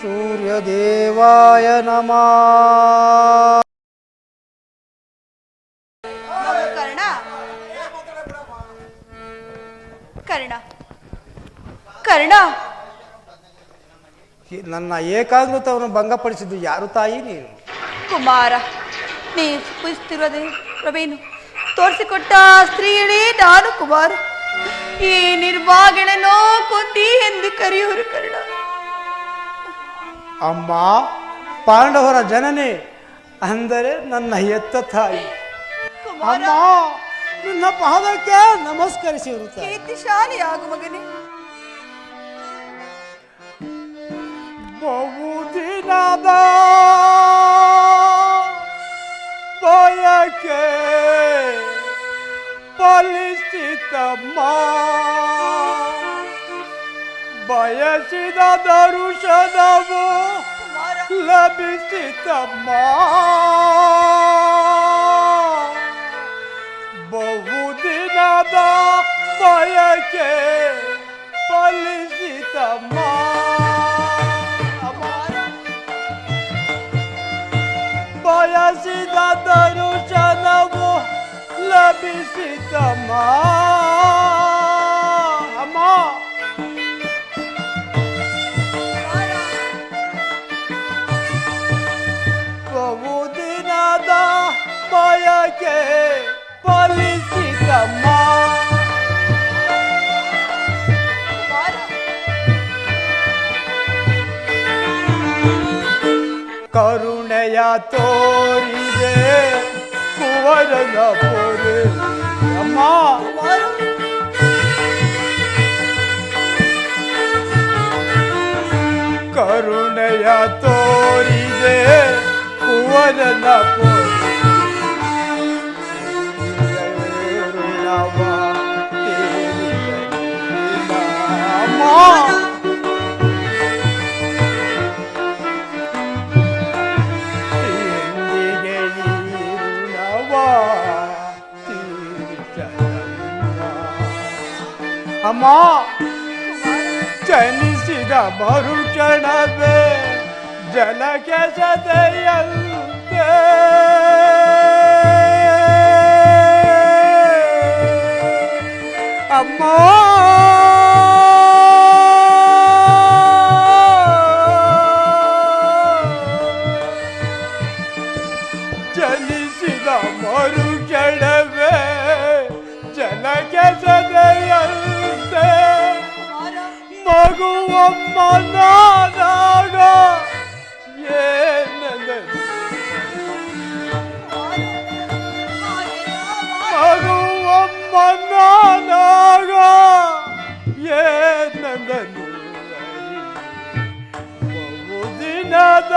ಸೂರ್ಯದೇವಾಯ ನಮಃ. ಕರ್ಣ ಕರ್ಣ, ನನ್ನ ಏಕಾಗ್ರತವನ್ನು ಭಂಗಪಡಿಸಿದ್ದು ಯಾರು ತಾಯಿ ನೀನು? ಕುಮಾರ, ನೀನು ಸುಖಿಸುತ್ತಿರುವುದೇ ಪ್ರವೇನು ತೋರಿಸಿಕೊಟ್ಟ ಸ್ತ್ರೀಯಳೇ ನಾನು ಕುಮಾರ. ಈ ನಿರ್ವಾಗಣನೋ ಕೊಂದಿ ಎಂದು ಕರೆಯುವರು ಕರ್ಣ. ಅಮ್ಮ, ಪಾಂಡವರ ಜನನೇ ಅಂದರೆ ನನ್ನ ಹೆತ್ತ ತಾಯಿ. ಅಮ್ಮ, ನಿನ್ನ ಪಾದಕ್ಕೆ ನಮಸ್ಕರಿಸಿರುತ್ತಾರೆ. ಕೀರ್ತಿಶಾಲಿಯಾಗು ಮಗನೇ. ಬಹುದಿನದ ಬಯಕೆ ಫಲಿಸಿತಮ್ಮ, ಬಯಸಿದ ದರುಶನವು ಲಭಿಸಿತಮ್ಮ. ಬಹುದಿನದ ಬಯಕೆ ಫಲಿಸಿತಮ್ಮ, ಬಯಸಿದ ದರುಶನವು ಲಭಿಸಿತಮ್ಮ. ಅಮ್ಮ, ಬಹುದಿನದ ಬಯಕೆ ಫಲಿಸಿತಮ್ಮ. ಕರುಣೆಯ ತೋರಿದೆ ಕುವರನ ಪೊರೆ. ಅಮ್ಮ, ಕರುಣೆಯ ತೋರಿದೆ ಕುವರನ ಪೊರೆ. ಅಮ್ಮ, ಜನಿಸಿದ ಮರುಕ್ಷಣವೇ ಜಲಕ್ಕೆ ಸದೆಯಂತೆ, ಅಮ್ಮ, ಜನಿಸಿದ ಮರುಕ್ಷಣವೇ ಜಲಕ್ಕೆ ಸದೆಯಂತೆ. ಮಗುವಮ್ಮ ನಾದಾಗ ಏನಂದರು, ಮಗುವಮ್ಮ ನಾದಾಗ ಏನಂದನು. ಬಹುದಿನದ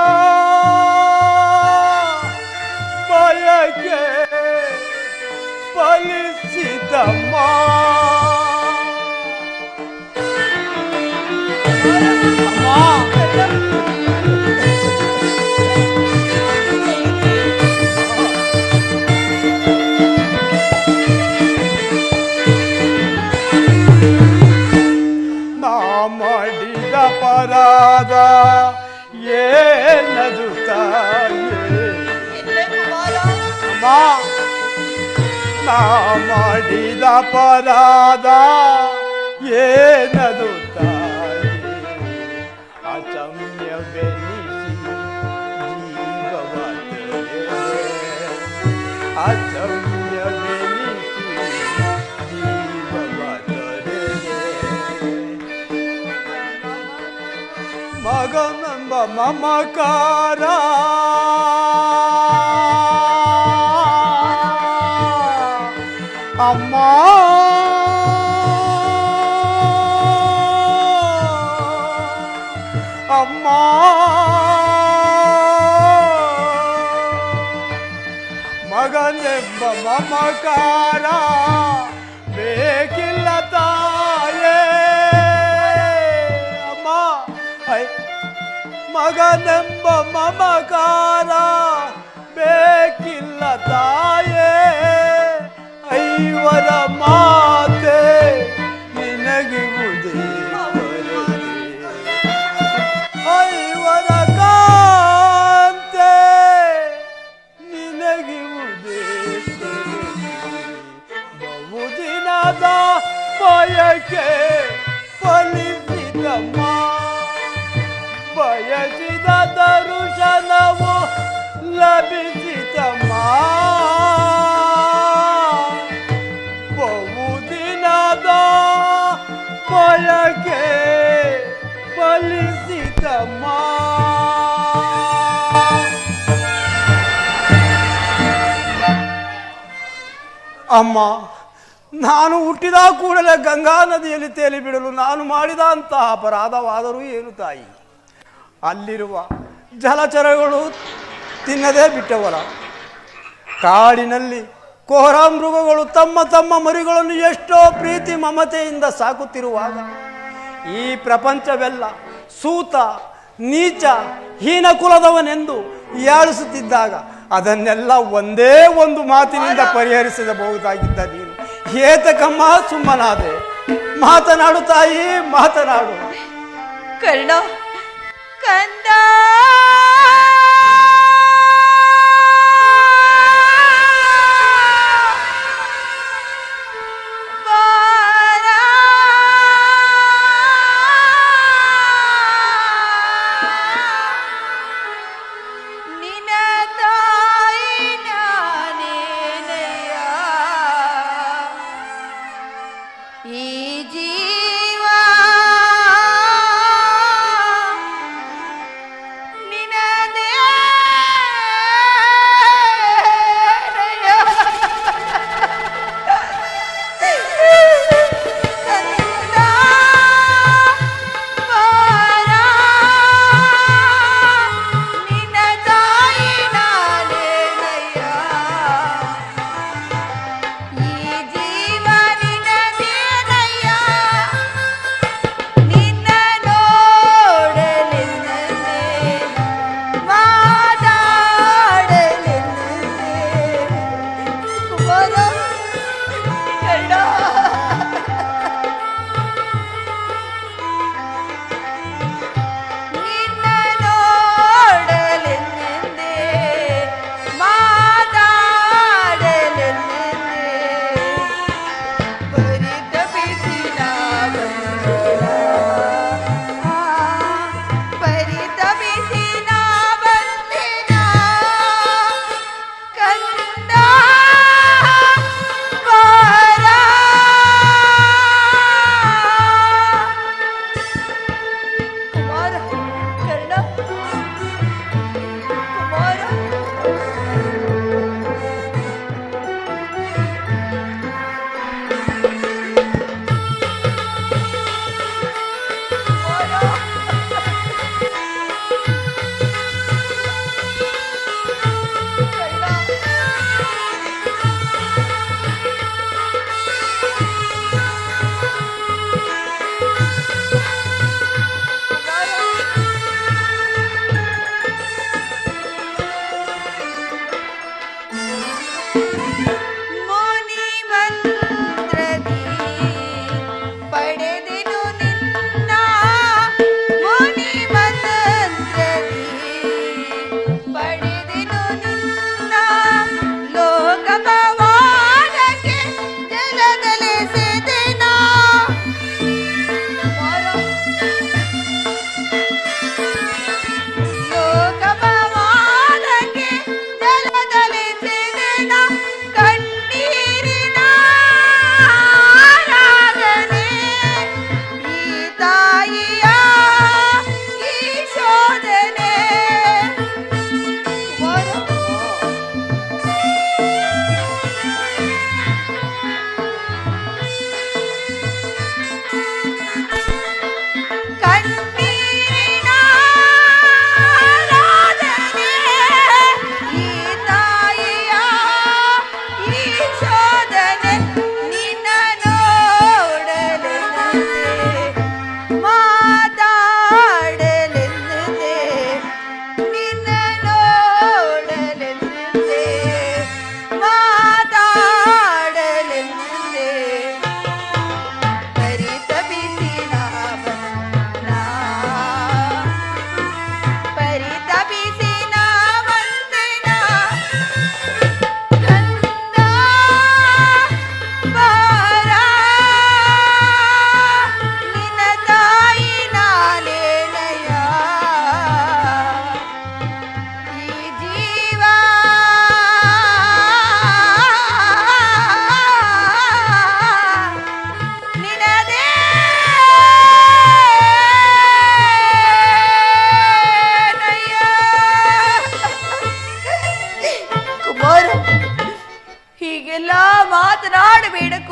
ಬಯಕೆ ಫಲಿಸಿತಮ್ಮ. ನಾ ಮಾಡಿದ ಪರಾಧ ಏನದು ತಾಯೇ? ನಾ ಮಾಡಿದ ಪರಾಧ ಏನದು ತಾಯಿ? ಅಚಮ್ಯವೆನಿಸಿ ಜೀವವ ತೊರೆದೆ, ಅಚಮ್ಯವೆನಿಸಿ ಜೀವವ ತೊರೆದೆ. ಮಗನೆಂಬ ಮಮಕಾರ ಅಮ್ಮ, ಅಮ್ಮ, ಮಗನೆಂಬ ಮಮಕಾರ ಬೇಕಿಲ್ಲ ತಾಯೇ. ಅಮ್ಮ, ಮಗನೆಂಬ ಮಮಕಾರ ಬೇಕಿಲ್ಲ ತಾಯೇ. ಐವರ ಮಾತೆ ನಿನಗಿರುವುದೇ, ಐವರ ಬಿಸಿತಮ್ಮ ಬಹುದಿನದ ಬಯಕೆ ಫಲಿಸಿತಮ್ಮ. ಅಮ್ಮ, ನಾನು ಹುಟ್ಟಿದ ಕೂಡಲೇ ಗಂಗಾ ನದಿಯಲ್ಲಿ ತೇಲಿ ಬಿಡಲು ನಾನು ಮಾಡಿದ ಅಂತಹ ಅಪರಾಧವಾದರೂ ಏನು ತಾಯಿ? ಅಲ್ಲಿರುವ ಜಲಚರಗಳು ತಿನ್ನದೇ ಬಿಟ್ಟವರ, ಕಾಡಿನಲ್ಲಿ ಕೋರ ಮೃಗಗಳು ತಮ್ಮ ತಮ್ಮ ಮರಿಗಳನ್ನು ಎಷ್ಟೋ ಪ್ರೀತಿ ಮಮತೆಯಿಂದ ಸಾಕುತ್ತಿರುವಾಗ ಈ ಪ್ರಪಂಚವೆಲ್ಲ ಸೂತ ನೀಚ ಹೀನ ಕುಲದವನೆಂದು ಹೀಯಾಳಿಸುತ್ತಿದ್ದಾಗ ಅದನ್ನೆಲ್ಲ ಒಂದೇ ಒಂದು ಮಾತಿನಿಂದ ಪರಿಹರಿಸಬಹುದಾಗಿದ್ದ ನೀನು ಏತಕಮ್ಮ ಸುಮ್ಮನಾದೆ? ಮಾತನಾಡು ತಾಯಿ, ಮಾತನಾಡು. ಕರ್ಣ, ಕಂದ,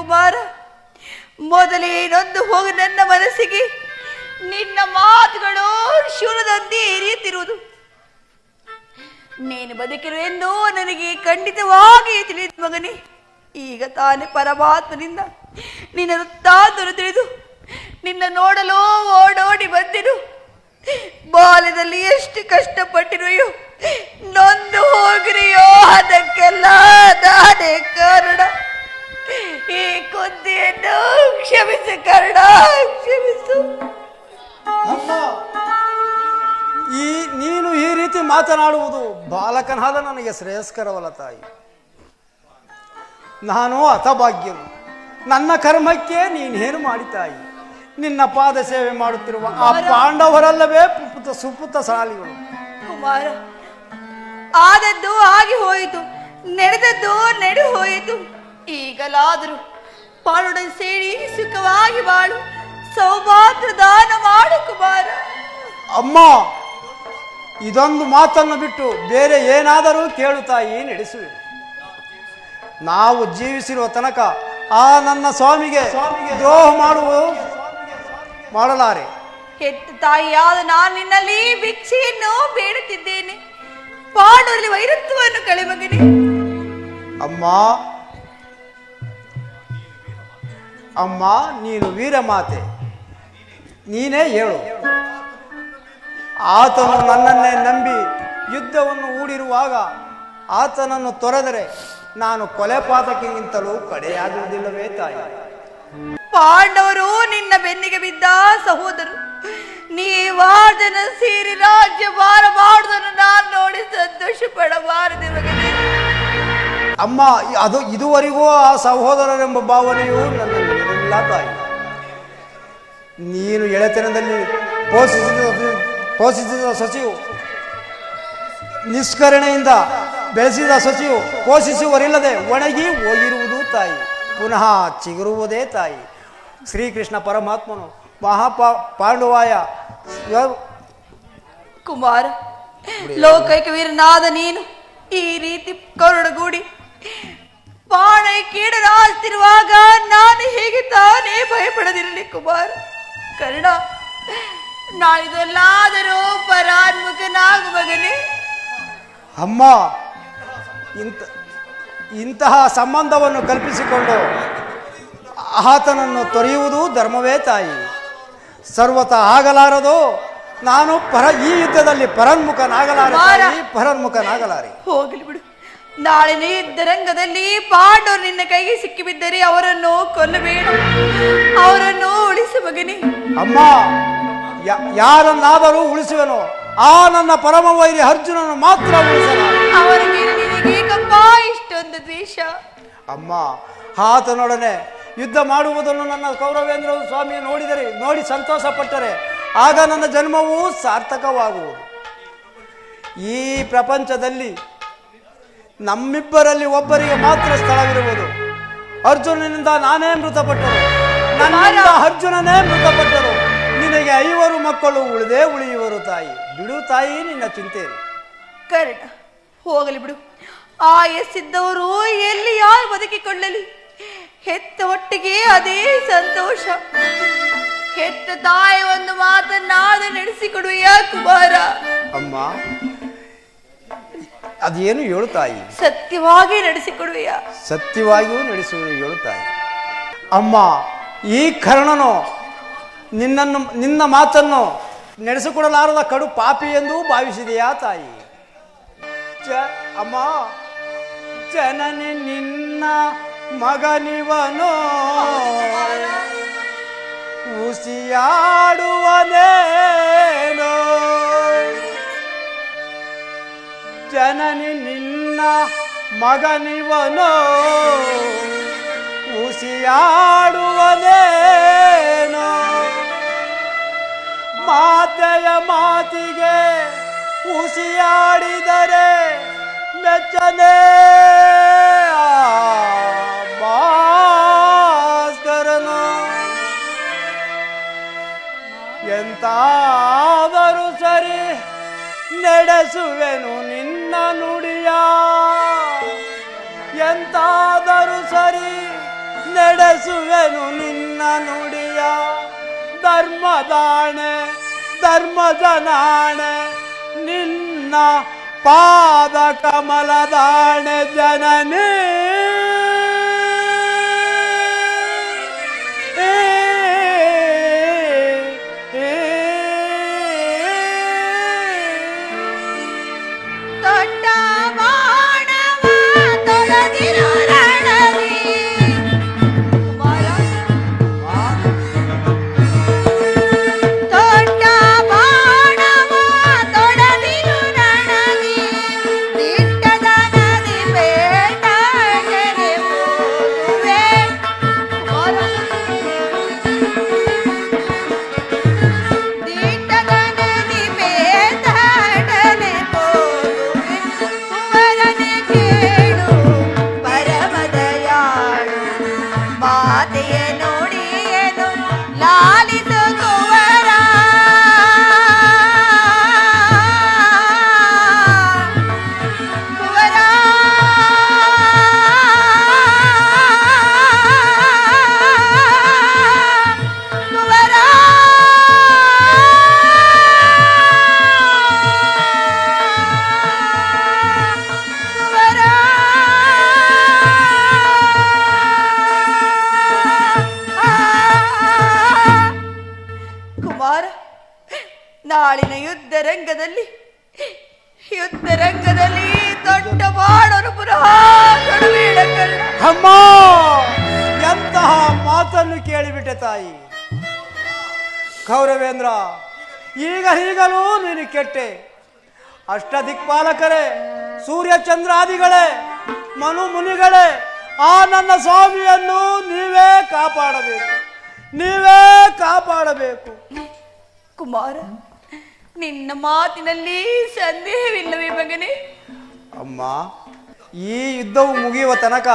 ಕುಮಾರ. ಮೊದಲೇ ನೊಂದು ಹೋಗಿ ನನ್ನ ಮನಸ್ಸಿಗೆ ನಿನ್ನ ಮಾತುಗಳು ಶೂಲದಂತೆ ಎರಿಯುತ್ತಿರುವುದು. ನೀನು ಬದುಕಿರುವೆಂದು ನನಗೆ ಖಂಡಿತವಾಗಿ ತಿಳಿದ ಮಗನೇ. ಈಗ ತಾನೇ ಪರಮಾತ್ಮನಿಂದ ನಿನ್ನ ವೃತ್ತಾಂತವನ್ನು ತಿಳಿದು ನಿನ್ನ ನೋಡಲು ಓಡೋಡಿ ಬಂದೆನು. ಬಾಲ್ಯದಲ್ಲಿ ಎಷ್ಟು ಕಷ್ಟಪಟ್ಟಿರುವೆಯೋ, ನೊಂದು ಹೋಗಿರೆಯೋ, ಅದಕ್ಕೆಲ್ಲ ನಾನೇ ಕಾರಣ. ಈ ಕುಂದಿಯನ್ನು ಕ್ಷಮಿಸು ಕರ್ಣ, ಕ್ಷಮಿಸು. ನೀನು ಈ ರೀತಿ ಮಾತನಾಡುವುದು ಬಾಲಕನಾದ ನನಗೆ ಶ್ರೇಯಸ್ಕರವಲ್ಲ ತಾಯಿ. ನಾನು ಹತಭಾಗ್ಯನು. ನನ್ನ ಕರ್ಮಕ್ಕೆ ನೀನೇನು ಮಾಡಿ ತಾಯಿ? ನಿನ್ನ ಪಾದ ಸೇವೆ ಮಾಡುತ್ತಿರುವ ಆ ಪಾಂಡವರಲ್ಲವೇ ಸುಪುತ್ರ ಸಾಲಿಗಳು. ಕುಮಾರ, ಆದದ್ದು ಆಗಿ ಹೋಯಿತು, ನಡೆದದ್ದು ನಡೆದು ಹೋಯಿತು. ಈಗಲಾದರೂ ಪಾಳುடன் ಸೇರಿ ಸುಖವಾಗಿ ಬಾಳು, ಸೌಭಾಗ್ಯ ದಾನ ಮಾಡು ಕುಮಾರ. ಅಮ್ಮ, ಇದೊಂದು ಮಾತನ್ನು ಬಿಟ್ಟು ಬೇರೆ ಏನಾದರೂ ಕೇಳು ತಾಯಿ, ನಡೆಸುವೆ. ನಾವು ಜೀವಿಸಿರುವ ತನಕ ಆ ನನ್ನ ಸ್ವಾಮಿಗೆ ದ್ರೋಹ ಮಾಡಲಾರೆ. ಹೆತ್ತ ತಾಯಿಯಾದ ನಾನು ನಿನ್ನಲ್ಲಿ ಭಿಕ್ಷೆಯನ್ನು ಬೇಡುತ್ತಿದ್ದೇನೆ. ಪಾಂಡವರಲ್ಲಿ ವೈರತ್ವವನ್ನು ಕಳೆ ಮಗನೇ. ಅಮ್ಮ, ನೀನು ವೀರಮಾತೆ, ನೀನೇ ಹೇಳು. ಆತನು ನನ್ನನ್ನೇ ನಂಬಿ ಯುದ್ಧವನ್ನು ಹೂಡಿರುವಾಗ ಆತನನ್ನು ತೊರೆದರೆ ನಾನು ಕೊಲೆ ಪಾತಕಿಗಿಂತಲೂ ಕಡೆಯಾಗುವುದಿಲ್ಲವೇ ತಾಯಿ? ಪಾಂಡವರು ನಿನ್ನ ಬೆನ್ನಿಗೆ ಬಿದ್ದ ಸಹೋದರು. ನೀವಾರ್ಜನ ಸೇರಿ ರಾಜ್ಯ ಭಾರ ಮಾಡುವುದನ್ನು ನಾನು ನೋಡಿ ಸಂತೋಷ ಪಡಬಾರದೆ ಮಗನೇ. ಅಮ್ಮ, ಅದು ಇದುವರೆಗೂ ಆ ಸಹೋದರರೆಂಬ ಭಾವನೆಯು ನನ್ನಲ್ಲಿರಲಿಲ್ಲ ತಾಯಿ. ನೀನು ಎಳೆತನದಲ್ಲಿ ಪೋಷಿಸಿದ ಸಸಿಯು, ನಿಷ್ಕರಣೆಯಿಂದ ಬೆಳೆಸಿದ ಸಸಿಯು ಪೋಷಿಸುವರಿಲ್ಲದೆ ಒಣಗಿ ಹೋಗಿರುವುದು ತಾಯಿ, ಪುನಃ ಚಿಗುರುವುದೇ ತಾಯಿ. ಶ್ರೀಕೃಷ್ಣ ಪರಮಾತ್ಮನು ಪಾಂಡವಾಯ ಕುಮಾರ, ಲೋಕೈಕ ವೀರನಾದ ನೀನು ಈ ರೀತಿ ಕರುಣಗೂಡಿ ಬಾಣ ಕೀಡರಾಸ್ತಿರುವಾಗ ನಾನು ಹೇಗೆ ತಾನೇ ಭಯಪಡದಿರಲಿ ಕುಮಾರ? ಕರ್ಣ, ನಾಳಿದೆಲ್ಲಾದರೂ ಪರಾನ್ಮುಖನಾಗು ಮಗನೇ. ಅಮ್ಮ, ಇಂತಹ ಸಂಬಂಧವನ್ನು ಕಲ್ಪಿಸಿಕೊಂಡು ಆತನನ್ನು ತೊರೆಯುವುದು ಧರ್ಮವೇ ತಾಯಿ. ಸರ್ವತ ಆಗಲಾರದು. ನಾನು ಈ ಯುದ್ಧದಲ್ಲಿ ಪರನ್ಮುಖನಾಗಲಾರೆ. ಹೋಗಲಿ ಬಿಡು. ನಾಳಿನ ಯುದ್ಧರಂಗದಲ್ಲಿ ಪಾಂಡವರು ನಿನ್ನ ಕೈಗೆ ಸಿಕ್ಕಿಬಿದ್ದರೆ ಅವರನ್ನು ಕೊಲ್ಲಬೇಡ, ಅವರನ್ನು ಉಳಿಸು ಮಗನೇ. ಅಮ್ಮ, ಯಾರನ್ನಾದರೂ ಉಳಿಸುವೆನೋ ಆ ನನ್ನ ಪರಮ ವೈರಿ ಅರ್ಜುನನು ಮಾತ್ರ ಉಳಿಸಲಾರೆ. ಅವರ ಮೇಲೆ ನಿನಗೇಕಪ್ಪ ಇಷ್ಟೊಂದು ದ್ವೇಷ? ಅಮ್ಮ, ಆತನೊಡನೆ ಯುದ್ಧ ಮಾಡುವುದನ್ನು ನನ್ನ ಕೌರವೇಂದ್ರ ಸ್ವಾಮಿ ನೋಡಿ ಸಂತೋಷ ಪಟ್ಟರೆ ಆಗ ನನ್ನ ಜನ್ಮವೂ ಸಾರ್ಥಕವಾಗುವುದು. ಈ ಪ್ರಪಂಚದಲ್ಲಿ ನಮ್ಮಿಬ್ಬರಲ್ಲಿ ಒಬ್ಬರಿಗೆ ಮಾತ್ರ ಸ್ಥಳವಿರುವುದು. ಅರ್ಜುನನಿಂದ ನಾನೇ ಮೃತಪಟ್ಟರು, ನನ್ನಿಂದ ಅರ್ಜುನನೇ ಮೃತಪಟ್ಟರು. ನಿನಗೆ 5 ಮಕ್ಕಳು ಉಳಿಯುವರು ತಾಯಿ. ಬಿಡು ತಾಯಿ ನಿನ್ನ ಚಿಂತೆಯನ್ನು. ಕರ್ಣ, ಹೋಗಲಿ ಬಿಡು. ಆಯಸ್ಸಿದ್ದವರು ಎಲ್ಲಿ ಯಾರು ಬದುಕಿಕೊಳ್ಳಲಿ? ಹೆತ್ತ ಒಟ್ಟಿಗೆ ಅದೇ ಸಂತೋಷ. ಹೆತ್ತ ತಾಯಿ ಒಂದು ಮಾತನ್ನಾದ ನಡೆಸಿಕೊಡುವೆಯ ಕುಮಾರ? ಅಮ್ಮ, ಅದೇನು ಹೇಳು ತಾಯಿ? ಸತ್ಯವಾಗಿ ನಡೆಸಿಕೊಡುವೆಯ? ಸತ್ಯವಾಗಿಯೂ ನಡೆಸುವುದು ಹೇಳು ತಾಯಿ. ಅಮ್ಮ, ಈ ಕರ್ಣನು ನಿನ್ನ ಮಾತನ್ನು ನಡೆಸಿಕೊಡಲಾರದ ಕಡು ಪಾಪಿ ಎಂದು ಭಾವಿಸಿದೆಯಾ ತಾಯಿ? ಅಮ್ಮ, ಜನನಿ ನಿನ್ನ ಮಗನಿವನೋ ಉಸಿಯಾಡುವನೇನೋ, ಜನನಿ ನಿನ್ನ ಮಗನಿವನೋ ಉಸಿಯಾಡುವನೇನೋ, ಮಾತೆಯ ಮಾತಿಗೆ ಉಸಿಯಾಡಿದರೆ ಮೆಚ್ಚನೆ ಭಾಸ್ಕರನು, ಎಂತಾದರೂ ಸರಿ ನಡೆಸುವೆನು ನಿನ್ನ ನುಡಿಯ, ಎಂತಾದರೂ ಸರಿ ನಡೆಸುವೆನು ನಿನ್ನ ನುಡಿಯ ಧರ್ಮದಾಣೆ ಧರ್ಮಜನಾಣೆ ನಿನ್ನ ಪಾದ ಕಮಲದಾಣೆ ಜನನೇ ನಾಳಿನ ಯುದ್ಧ ರಂಗದಲ್ಲಿ ದೊಡ್ಡ ಬಾಣರು ಪುನಃ ತೊಡಬೇಡ ಕರ್ಣ. ಅಮ್ಮ, ಎಂತಹ ಮಾತನ್ನು ಕೇಳಿಬಿಟ್ಟೆ ತಾಯಿ. ಕೌರವೇಂದ್ರ, ಈಗಲೂ ನೀನು ಕೆಟ್ಟೆ. ಅಷ್ಟದಿಕ್ಪಾಲಕರೇ, ಸೂರ್ಯಚಂದ್ರಾದಿಗಳೇ, ಮನು ಮುನಿಗಳೇ, ಆ ನನ್ನ ಸ್ವಾಮಿಯನ್ನು ನೀವೇ ಕಾಪಾಡಬೇಕು. ಕುಮಾರ, ನಿನ್ನ ಮಾತಿನಲ್ಲಿ ಸಂದೇಹವಿಲ್ಲವೇ ಮಗನೇ? ಅಮ್ಮ, ಈ ಯುದ್ಧವು ಮುಗಿಯುವ ತನಕ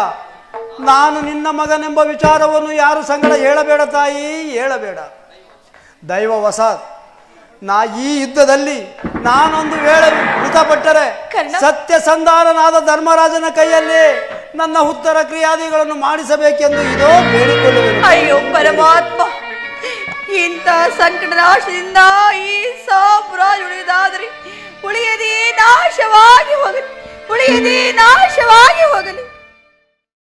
ನಾನು ನಿನ್ನ ಮಗನೆಂಬ ವಿಚಾರವನ್ನು ಯಾರು ಸಂಗಡ ಹೇಳಬೇಡ ತಾಯಿ, ಹೇಳಬೇಡ. ದೈವವಶಾತ್ ಈ ಯುದ್ಧದಲ್ಲಿ ನಾನೊಂದು ವೇಳೆ ಮೃತಪಟ್ಟರೆ ಸತ್ಯಸಂಧಾನನಾದ ಧರ್ಮರಾಜನ ಕೈಯಲ್ಲಿ ನನ್ನ ಉತ್ತರ ಕ್ರಿಯಾದಿಗಳನ್ನು ಮಾಡಿಸಬೇಕೆಂದು ಇದೋ ಬೇಡಿಕೊಳ್ಳುವೆನು. ಅಯ್ಯೋ ಪರಮಾತ್ಮ, ಇಂಥ ಸಂಕಟ ನಾಶದಿಂದ ಈ ಸಾಮ್ರಾಜ್ಯ ಉಳಿದಾದರೆ ಉಳಿಯದೇ ನಾಶವಾಗಿ ಹೋಗಲಿ.